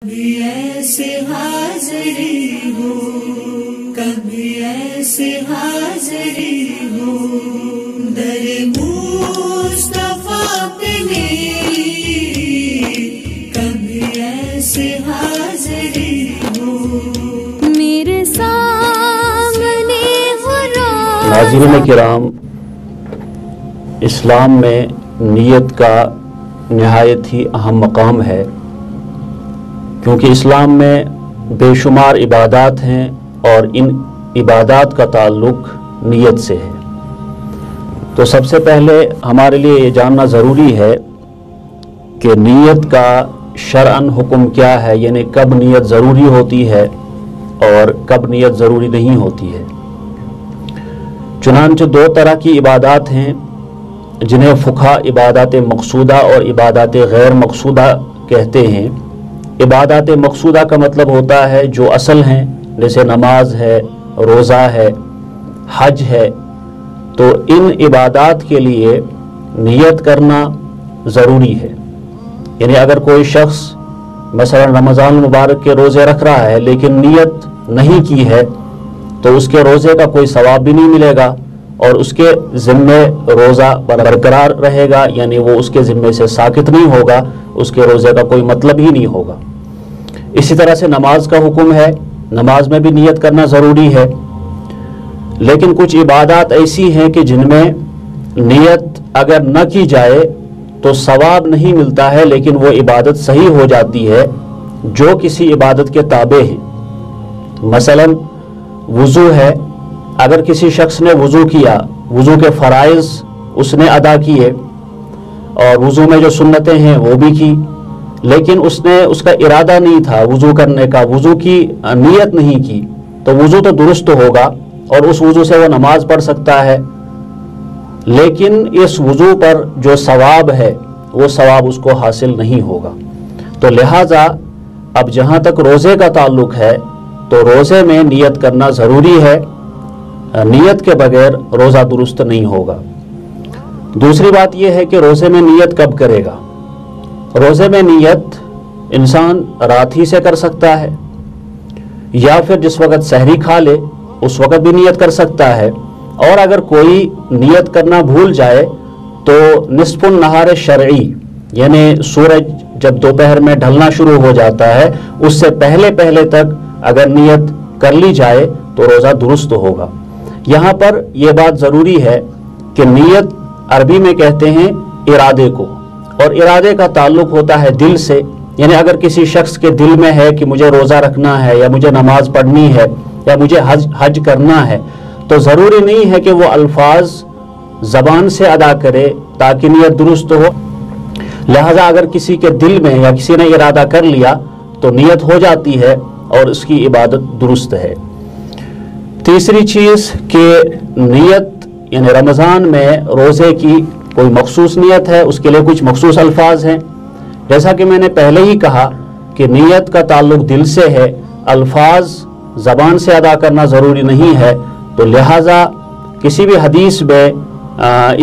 کبھی ایسے حاضری ہو، کبھی ایسے حاضری ہو، در مصطفیٰ پہ میری، کبھی ایسے حاضری ہو، میرے سامنے ہو روزہ۔ ناظرین کرام، اسلام میں نیت کا نہایت ہی اہم مقام ہے، کیونکہ اسلام میں بے شمار عبادات ہیں اور ان عبادات کا تعلق نیت سے ہے۔ تو سب سے پہلے ہمارے لیے یہ جاننا ضروری ہے کہ نیت کا شرعاً حکم کیا ہے، یعنی کب نیت ضروری ہوتی ہے اور کب نیت ضروری نہیں ہوتی ہے۔ چنانچہ دو طرح کی عبادات ہیں جنہیں فقہا عبادات مقصودہ اور عبادات غیر مقصودہ کہتے ہیں۔ عبادات مقصودہ کا مطلب ہوتا ہے جو اصل ہیں، جیسے نماز ہے، روزہ ہے، حج ہے۔ تو ان عبادات کے لیے نیت کرنا ضروری ہے۔ یعنی اگر کوئی شخص مثلا رمضان المبارک کے روزے رکھ رہا ہے لیکن نیت نہیں کی ہے تو اس کے روزے کا کوئی ثواب بھی نہیں ملے گا اور اس کے ذمے روزہ برقرار رہے گا، یعنی وہ اس کے ذمے سے ساقط نہیں ہوگا، اس کے روزے کا کوئی مطلب ہی نہیں ہوگا۔ اسی طرح سے نماز کا حکم ہے، نماز میں بھی نیت کرنا ضروری ہے، لیکن کچھ عبادات ایسی ہیں کہ جن میں نیت اگر نہ کی جائے تو ثواب نہیں ملتا ہے، لیکن وہ عبادت صحیح ہو جاتی ہے جو کسی عبادت کے تابع ہیں۔ مثلا وضو ہے، اگر کسی شخص نے وضو کیا، وضو کے فرائض اس نے ادا کیے اور وضو میں جو سنتیں ہیں وہ بھی کی، لیکن اس کا ارادہ نہیں تھا وضو کرنے کا، وضو کی نیت نہیں کی، تو وضو تو درست ہوگا اور اس وضو سے وہ نماز پڑھ سکتا ہے، لیکن اس وضو پر جو ثواب ہے وہ ثواب اس کو حاصل نہیں ہوگا۔ تو لہٰذا اب جہاں تک روزے کا تعلق ہے تو روزے میں نیت کرنا ضروری ہے، نیت کے بغیر روزہ درست نہیں ہوگا۔ دوسری بات یہ ہے کہ روزے میں نیت کب کرے گا؟ روزے میں نیت انسان رات ہی سے کر سکتا ہے، یا پھر جس وقت سحری کھا لے اس وقت بھی نیت کر سکتا ہے، اور اگر کوئی نیت کرنا بھول جائے تو نصف النہار شرعی، یعنی سورج جب دوپہر میں ڈھلنا شروع ہو جاتا ہے اس سے پہلے تک اگر نیت کر لی جائے تو روزہ درست ہوگا۔ یہاں پر یہ بات ضروری ہے کہ نیت عربی میں کہتے ہیں ارادے کو، اور ارادے کا تعلق ہوتا ہے دل سے، یعنی اگر کسی شخص کے دل میں ہے کہ مجھے روزہ رکھنا ہے یا مجھے نماز پڑھنی ہے یا مجھے حج کرنا ہے، تو ضروری نہیں ہے کہ وہ الفاظ زبان سے ادا کرے تاکہ نیت درست ہو۔ لہذا اگر کسی کے دل میں یا کسی نے ارادہ کر لیا تو نیت ہو جاتی ہے اور اس کی عبادت درست ہے۔ تیسری چیز کہ نیت، یعنی رمضان میں روزے کی کوئی مخصوص نیت ہے، اس کے لیے کچھ مخصوص الفاظ ہیں۔ جیسا کہ میں نے پہلے ہی کہا کہ نیت کا تعلق دل سے ہے، الفاظ زبان سے ادا کرنا ضروری نہیں ہے، تو لہٰذا کسی بھی حدیث میں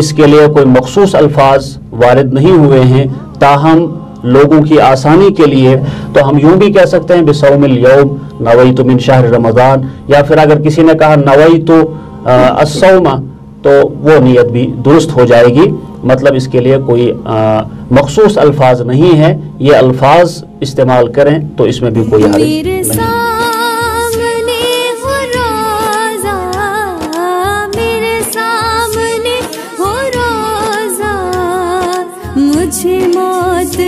اس کے لیے کوئی مخصوص الفاظ وارد نہیں ہوئے ہیں، تاہم لوگوں کی آسانی کے لیے تو ہم یوں بھی کہہ سکتے ہیں بصوم الیوم نویت من شہر رمضان، یا پھر اگر کسی نے کہا نویت الصوم تو وہ نیت بھی درست ہو جائے گی، مطلب اس کے لیے کوئی مخصوص الفاظ نہیں ہے، یہ الفاظ استعمال کریں تو اس میں بھی کوئی حرج نہیں۔ مجھے موت